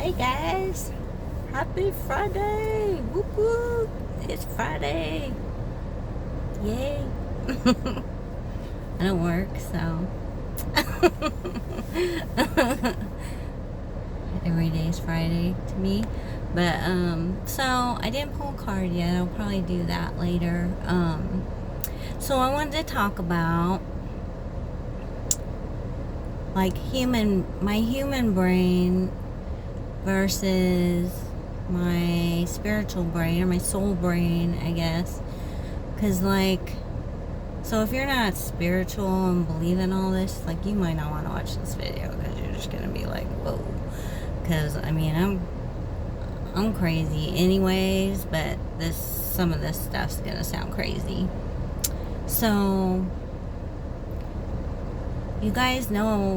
Hey guys, happy Friday! Whoop whoop! It's Friday! Yay! I don't work, so every day is Friday to me. But so I didn't pull a card yet. I'll probably do that later. So I wanted to talk about like my human brain versus my spiritual brain or my soul brain, I guess. Because, so if you're not spiritual and believe in all this, you might not want to watch this video because you're just going to be like, whoa. Because, I mean, I'm crazy anyways, but some of this stuff's going to sound crazy. So, you guys know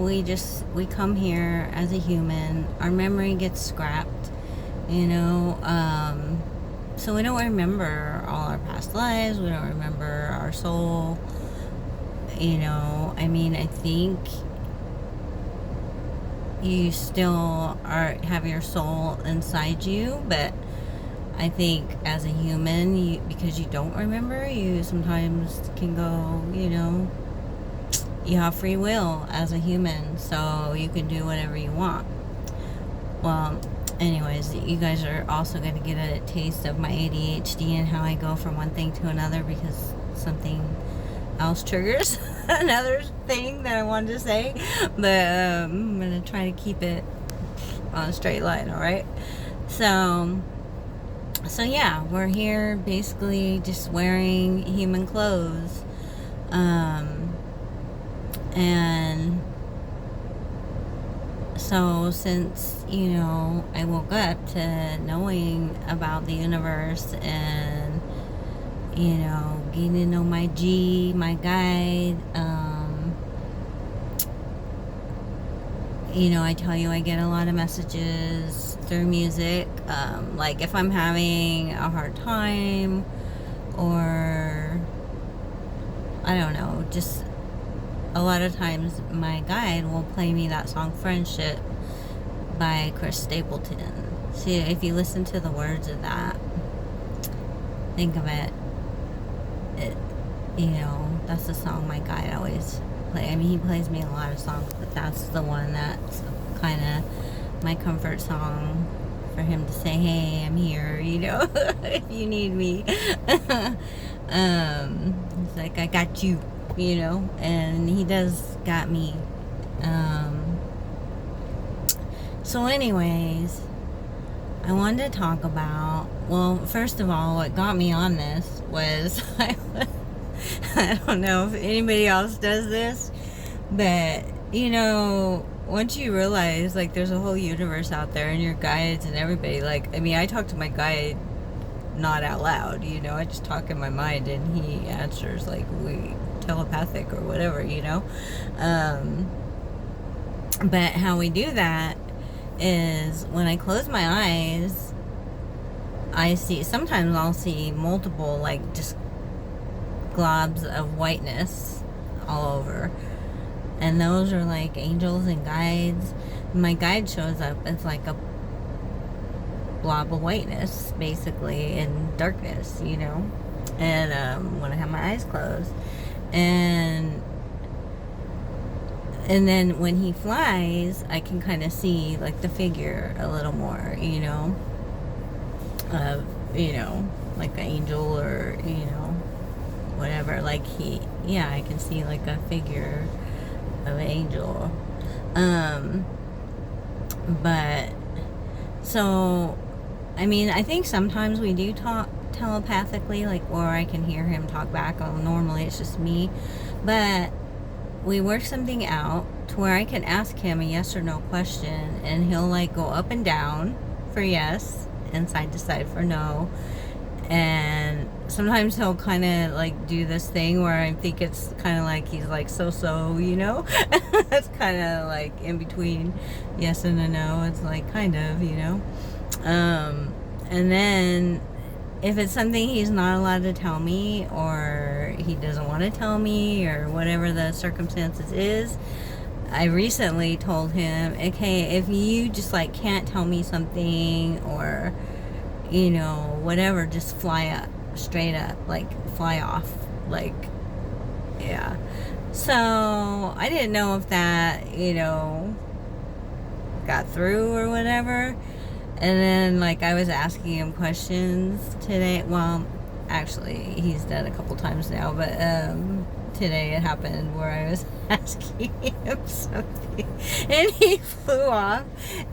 we come here as a human. Our memory gets scrapped, so we don't remember all our past lives. We don't remember our soul. I mean, I think you still have your soul inside you, but I think as a human, because you don't remember, you sometimes can go, you have free will as a human, so you can do whatever you want. Well, anyways, you guys are also going to get a taste of my ADHD and how I go from one thing to another because something else triggers another thing that I wanted to say. But I'm going to try to keep it on a straight line, alright? So yeah, we're here basically just wearing human clothes. And so since, I woke up to knowing about the universe and, getting to know my my guide, I tell you, I get a lot of messages through music. Like if I'm having a hard time or, I don't know, just a lot of times my guide will play me that song Friendship by Chris Stapleton. See, if you listen to the words of that, think of it, that's the song my guide always play. I mean, he plays me a lot of songs, but that's the one that's kind of my comfort song for him to say, hey, I'm here, if you need me. He's like, I got you. And he does got me. So anyways, I wanted to talk about, well, first of all, what got me on this was, I don't know if anybody else does this, but, once you realize, there's a whole universe out there and your guides and everybody, I talk to my guide not out loud, I just talk in my mind and he answers, we telepathic or whatever, but how we do that is when I close my eyes, sometimes I'll see multiple, just globs of whiteness all over, and those are angels and guides. My guide shows up as a blob of whiteness, basically, in darkness, and when I have my eyes closed. And then when he flies, I can kind of see the figure a little more, of, an angel or, whatever. I can see a figure of an angel. But so, I mean, I think sometimes we do talk telepathically, or I can hear him talk back. Normally it's just me, but we work something out to where I can ask him a yes or no question and he'll go up and down for yes and side to side for no. And sometimes he'll kind of do this thing where I think it's kind of he's so it's kind of in between yes and a no. It's kind of, and then if it's something he's not allowed to tell me or he doesn't want to tell me or whatever the circumstances is, I recently told him, okay, if you just like can't tell me something or, you know, whatever, just fly up, straight up, like fly off, like, yeah. So I didn't know if that, you know, got through or whatever. And then, like, I was asking him questions today. Well, actually, he's done a couple times now, but today it happened where I was asking him something and he flew off.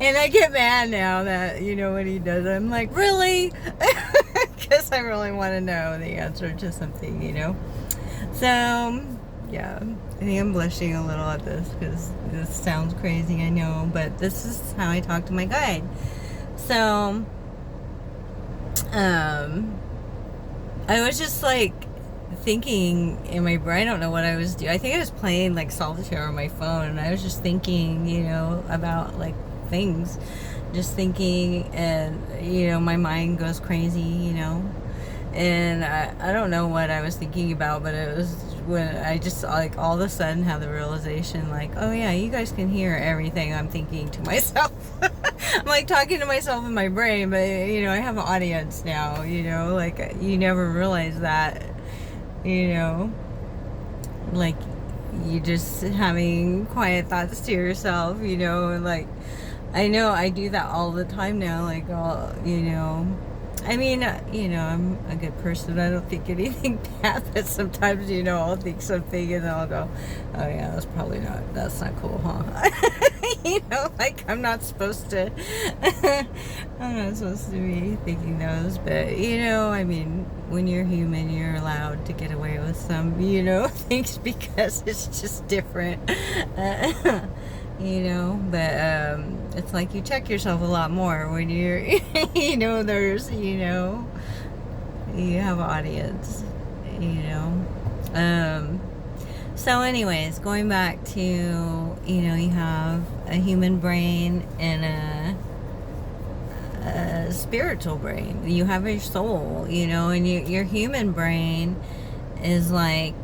And I get mad now that, you know, when he does it, I'm like, really? Because I really want to know the answer to something, you know? So, yeah, I think I'm blushing a little at this because this sounds crazy, I know, but this is how I talk to my guide. So, I was just like thinking in my brain, I don't know what I was doing. I think I was playing like solitaire on my phone, and I was just thinking, you know, about like things, just thinking, and you know, my mind goes crazy, you know, and I don't know what I was thinking about, but it was when I just like all of a sudden had the realization, like, oh yeah, you guys can hear everything I'm thinking to myself. I'm like talking to myself in my brain, but you know, I have an audience now, you know, like you never realize that, you know, like you just having quiet thoughts to yourself, you know, and like I know I do that all the time now, like all, you know, I mean, you know, I'm a good person. I don't think anything bad, but sometimes, you know, I'll think something and then I'll go, oh yeah, that's not cool, huh? You know, like I'm not supposed to, I'm not supposed to be thinking those, but you know, I mean, when you're human, you're allowed to get away with some, you know, things because it's just different. You know, but it's like you check yourself a lot more when you're, you know, there's, you know, you have an audience, you know. So anyways, going back to, you know, you have a human brain and a spiritual brain. You have your soul, you know, and your human brain is like,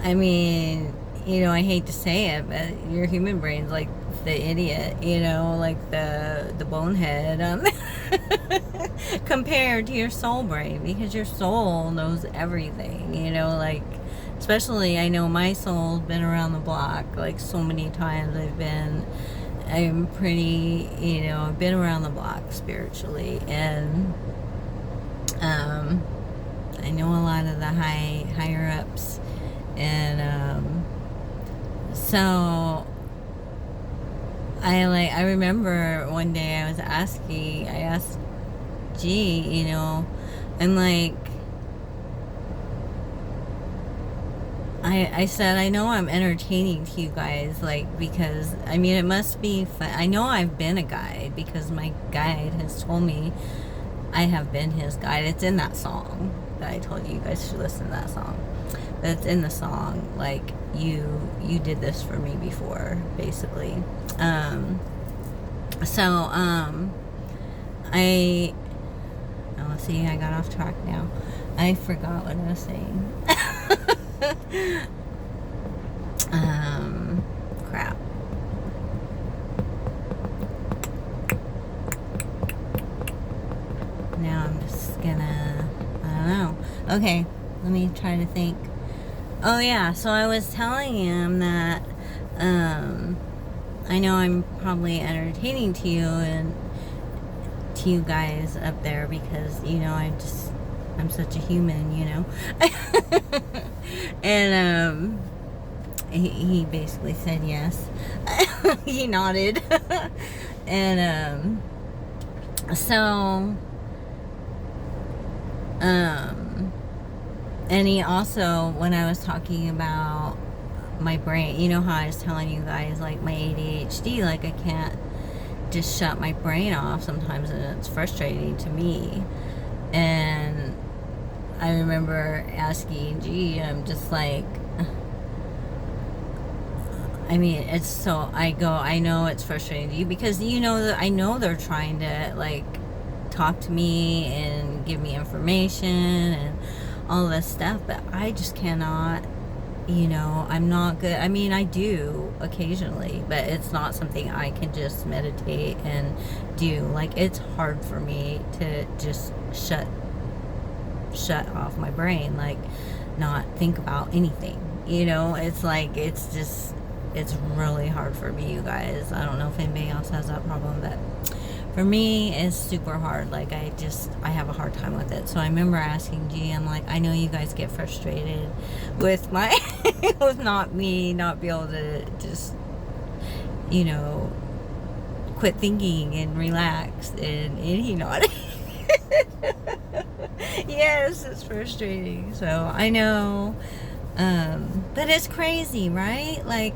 I mean, you know, I hate to say it, but your human brain's like the idiot, you know, like the bonehead compared to your soul brain, because your soul knows everything, you know, like, especially I know my soul's been around the block, like so many times I'm pretty, you know, I've been around the block spiritually, and I know a lot of the higher ups, and so I remember one day I asked G, you know, I'm like, I said, I know I'm entertaining to you guys, like, because, I mean, it must be fun. I know I've been a guide because my guide has told me I have been his guide. It's in that song that I told you guys should listen to that song. That's in the song, like, you did this for me before, basically. Let's see, I got off track now. I forgot what I was saying. Crap. Now I'm just gonna, I don't know. Okay, let me try to think. Oh yeah, so I was telling him that I know I'm probably entertaining to you and to you guys up there because, you know, I'm such a human, you know. And he basically said yes. He nodded. And and he also, when I was talking about my brain, you know how I was telling you guys, like, my ADHD, like, I can't just shut my brain off sometimes, and it's frustrating to me. And I remember asking G, I'm just like, I mean, it's so, I know it's frustrating to you because, you know, that I know they're trying to, like, talk to me and give me information and all this stuff, but I just cannot, you know, I'm not good. I mean, I do occasionally, but it's not something I can just meditate and do. Like, it's hard for me to just shut off my brain, like not think about anything. You know, it's like it's really hard for me, you guys. I don't know if anybody else has that problem, but for me it's super hard. Like I have a hard time with it. So I remember asking G, I'm like, I know you guys get frustrated with my with not be able to just, you know, quit thinking and relax, and he nodded. Yes, it's frustrating. So I know, but it's crazy, right? Like,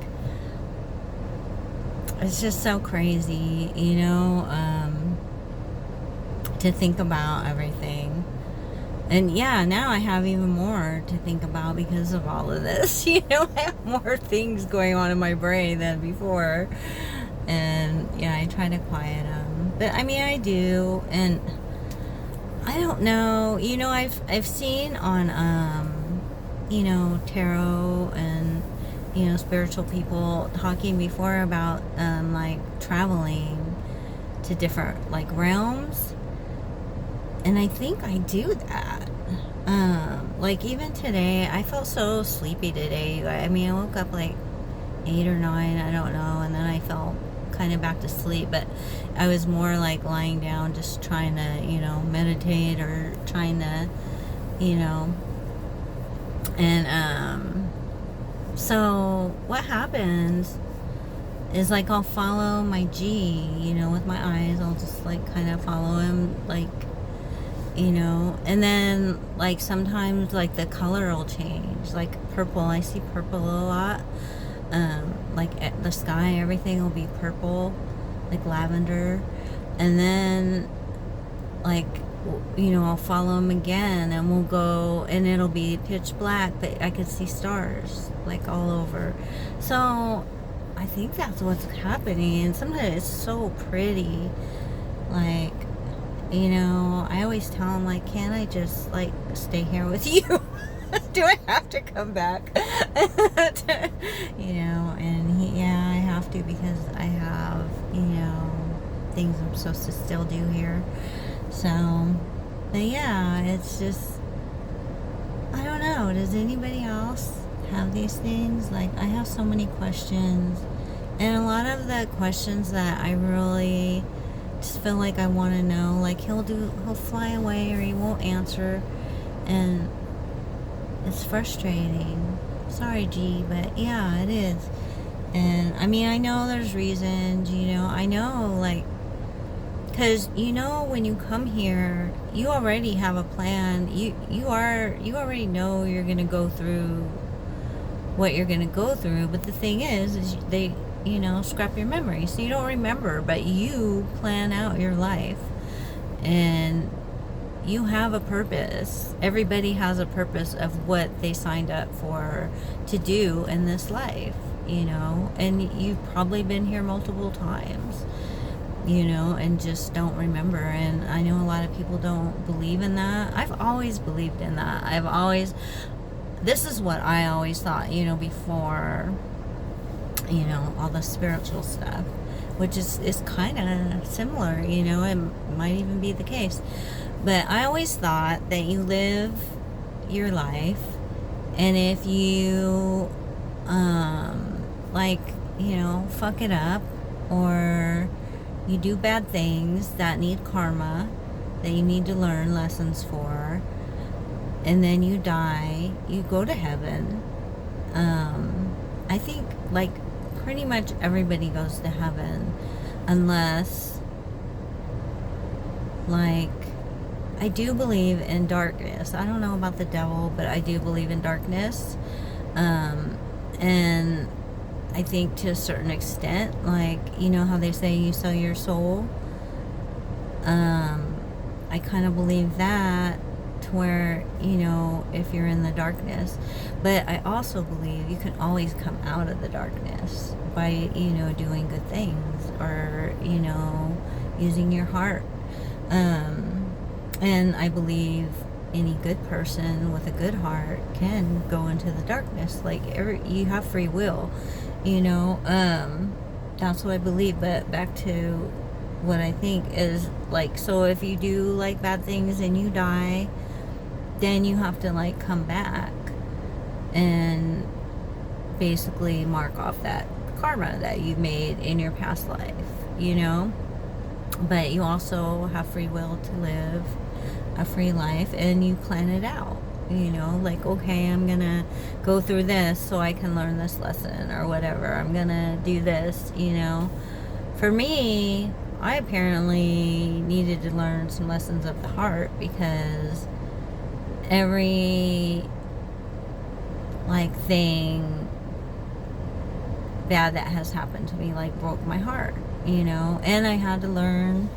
it's just so crazy, you know, to think about everything. And yeah, now I have even more to think about because of all of this. You know, I have more things going on in my brain than before. And yeah, I try to quiet them. But I mean, I do. And I don't know. You know, I've seen on, you know, tarot and, you know, spiritual people talking before about, like, traveling to different, like, realms. And I think I do that. Like, even today, I felt so sleepy today. I mean, I woke up like 8 or 9, I don't know, and then I fell kind of back to sleep, but I was more like lying down, just trying to, you know, meditate, or trying to, you know, and, so what happens is, like, I'll follow my G, you know, with my eyes. I'll just, like, kind of follow him, like, you know, and then, like, sometimes, like, the color will change, like purple. I see purple a lot. Like, at the sky, everything will be purple, like lavender. And then, like, you know, I'll follow him again, and we'll go, and it'll be pitch black, but I could see stars, like, all over. So I think that's what's happening. And sometimes it's so pretty. Like, you know, I always tell him, like, can't I just, like, stay here with you? Do I have to come back? You know, and yeah, I have to, because I have, you know, things I'm supposed to still do here. So, but yeah, it's just, I don't know. Does anybody else have these things? Like, I have so many questions, and a lot of the questions that I really just feel like I want to know, like, he'll fly away, or he won't answer, and it's frustrating. Sorry, G, but yeah, it is. And I mean, I know there's reasons, you know, I know, like, because, you know, when you come here, you already have a plan. You already know you're gonna go through what you're gonna go through. But the thing is they, you know, scrap your memory, so you don't remember. But you plan out your life, and you have a purpose. Everybody has a purpose of what they signed up for to do in this life, you know. And you've probably been here multiple times, you know, and just don't remember. And I know a lot of people don't believe in that. I've always believed in that. This is what I always thought, you know, before, you know, all the spiritual stuff, which is kind of similar, you know, it might even be the case. But I always thought that you live your life, and if you, like, you know, fuck it up, or you do bad things that need karma, that you need to learn lessons for, and then you die, you go to heaven. I think, like, pretty much everybody goes to heaven, unless, like, I do believe in darkness. I don't know about the devil, but I do believe in darkness. And I think to a certain extent, like, you know how they say you sell your soul? I kind of believe that, to where, you know, if you're in the darkness. But I also believe you can always come out of the darkness by, you know, doing good things, or, you know, using your heart. And I believe any good person with a good heart can go into the darkness. Like, you have free will, you know. That's what I believe. But back to what I think is, like, so if you do like bad things and you die, then you have to like come back and basically mark off that karma that you made in your past life, you know. But you also have free will to live a free life, and you plan it out, you know, like, okay, I'm gonna go through this so I can learn this lesson or whatever. I'm gonna do this, you know. For me, I apparently needed to learn some lessons of the heart, because every like thing bad that has happened to me like broke my heart, you know. And I had to learn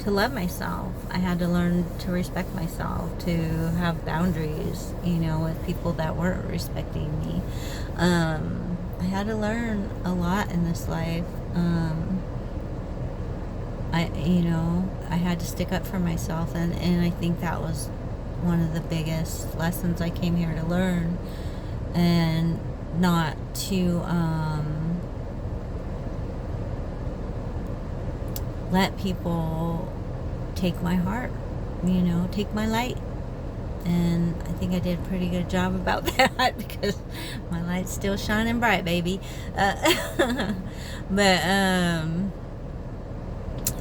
to love myself. I had to learn to respect myself, to have boundaries, you know, with people that weren't respecting me. I had to learn a lot in this life. I had to stick up for myself, and I think that was one of the biggest lessons I came here to learn, and not to let people take my heart, you know, take my light. And I think I did a pretty good job about that, because my light's still shining bright, baby. But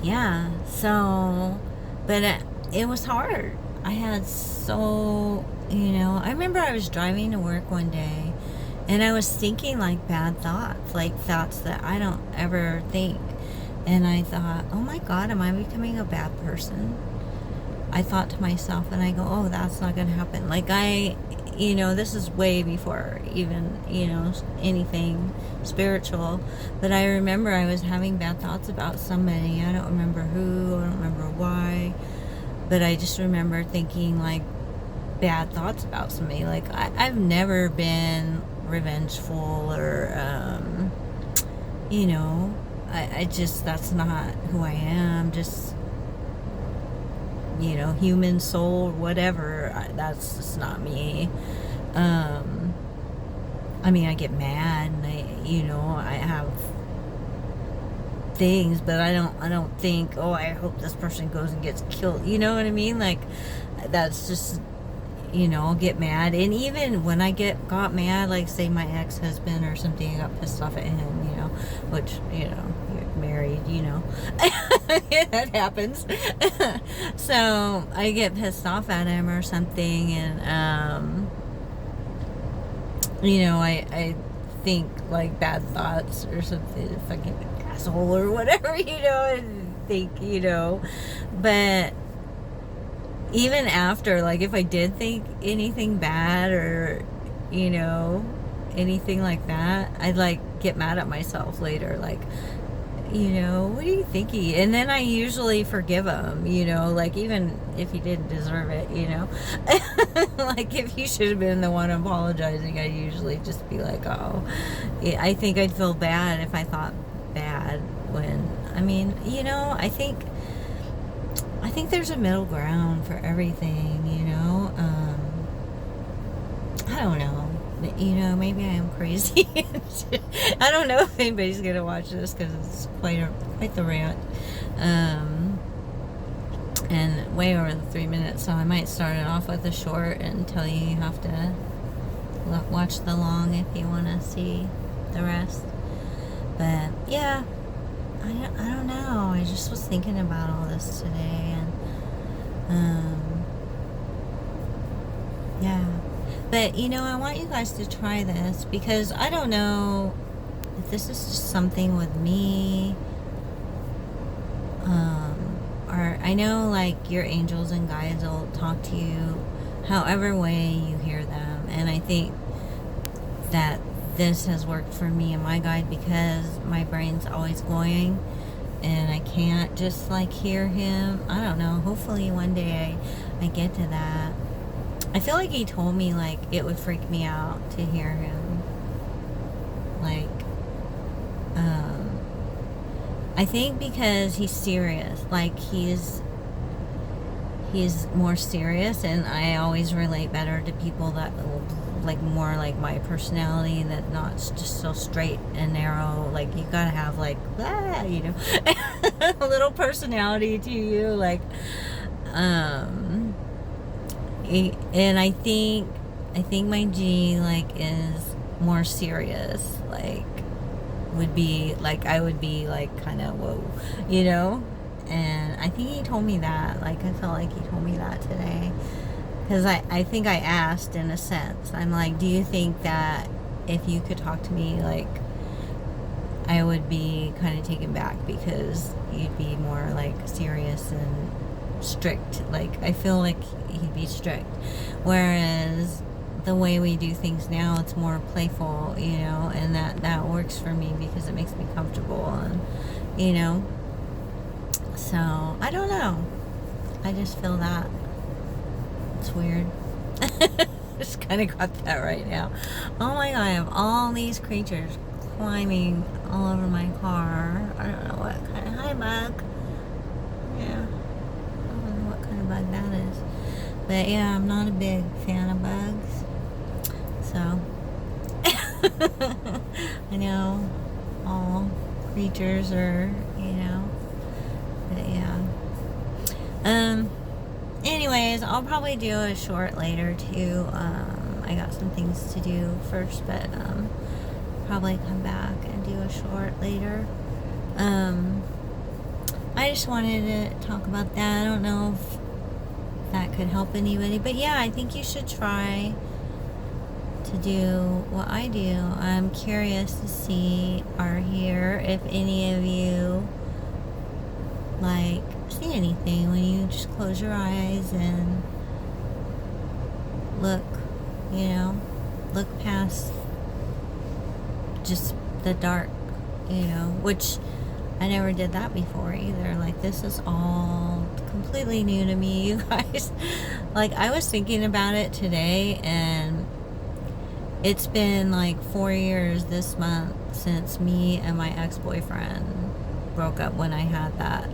yeah, so, but it was hard. I had so, you know, I remember I was driving to work one day, and I was thinking like bad thoughts, like thoughts that I don't ever think. And I thought, oh my God, am I becoming a bad person? I thought to myself, and I go, oh, that's not going to happen. Like, you know, this is way before even, you know, anything spiritual. But I remember I was having bad thoughts about somebody. I don't remember who, I don't remember why. But I just remember thinking, like, bad thoughts about somebody. Like, I've never been revengeful or, you know, I just, that's not who I am. Just, you know, human soul, whatever. That's just not me. I mean, I get mad, and I have things, but I don't think, oh, I hope this person goes and gets killed. You know what I mean? Like, that's just, you know, I'll get mad. And even when I got mad, like, say my ex-husband or something, I got pissed off at him, you know, which, you know, you're married, you know, that happens. So I get pissed off at him or something, and, you know, I think, like, bad thoughts or something, fucking asshole or whatever, you know, and think, you know, but even after, like, if I did think anything bad or, you know, anything like that, I'd, like, get mad at myself later, like, you know, what are you thinking? And then I usually forgive him, you know, like, even if he didn't deserve it, you know. Like, if he should have been the one apologizing, I'd usually just be like, oh, yeah, I think I'd feel bad if I thought bad when, I mean, you know, I think there's a middle ground for everything, you know. I don't know. You know, maybe I am crazy. I don't know if anybody's going to watch this, because it's quite the rant. And way over the 3 minutes, so I might start it off with a short and tell you have to watch the long if you want to see the rest. But, yeah. I don't know. I just was thinking about all this today, and yeah. But, you know, I want you guys to try this, because I don't know if this is just something with me, or I know, like, your angels and guides will talk to you however way you hear them, and I think that this has worked for me and my guide, because my brain's always going and I can't just, like, hear him. I don't know, hopefully one day I get to that. I feel like he told me, like, it would freak me out to hear him, like, I think because he's serious, like, he's more serious, and I always relate better to people that like more like my personality, that not just so straight and narrow. Like you gotta have like a little personality to you, like and I think my G like is more serious, like would be like I would be like kind of whoa, and I think he told me that, like I felt like he told me that today, because I think I asked, in a sense, I'm like, do you think that if you could talk to me, like I would be kind of taken back because you'd be more like serious and strict? Like I feel like he'd be strict, whereas the way we do things now, it's more playful, and that works for me because it makes me comfortable, and so I don't know, I just feel that it's weird. Just kind of got that right now. Oh my god, I have all these creatures climbing all over my car. I don't know what kind of, hi bug. Yeah, I don't know what kind of bug that is, but yeah, I'm not a big fan of bugs. So I know all creatures are, but yeah. Anyways, I'll probably do a short later too. I got some things to do first, but probably come back and do a short later. I just wanted to talk about that. I don't know if that could help anybody, but yeah, I think you should try to do what I do. I'm curious to see or hear if any of you like see anything when you just close your eyes and look, look past just the dark, which I never did that before either. Like this is all completely new to me, you guys. Like I was thinking about it today, and it's been like 4 years this month since me and my ex-boyfriend broke up, when I had that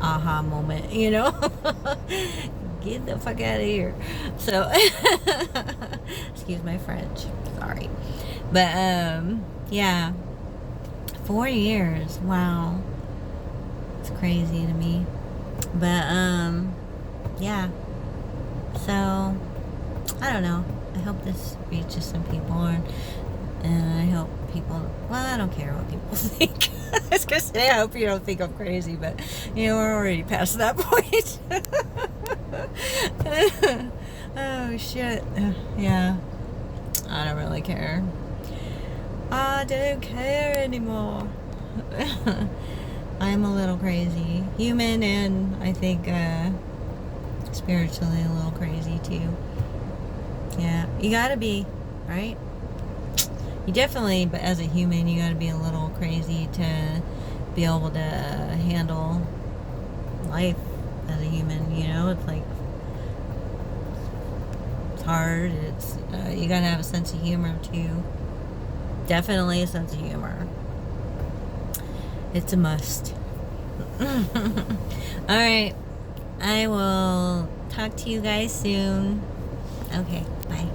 aha moment, get the fuck out of here. So excuse my French, sorry, but yeah, 4 years, wow, it's crazy to me. But yeah, so I don't know, I hope this reaches some people, and I hope people, well, I don't care what people think. I was gonna say, I hope you don't think I'm crazy, but we're already past that point. Oh shit, yeah, I don't really care. I don't care anymore. I'm a little crazy, human, and I think spiritually a little crazy too. Yeah, you gotta be, right? You definitely, but as a human, you gotta be a little crazy to be able to handle life as a human, It's like, it's hard, it's, you gotta have a sense of humor too. Definitely a sense of humor. It's a must. Alright, I will talk to you guys soon. Okay, bye.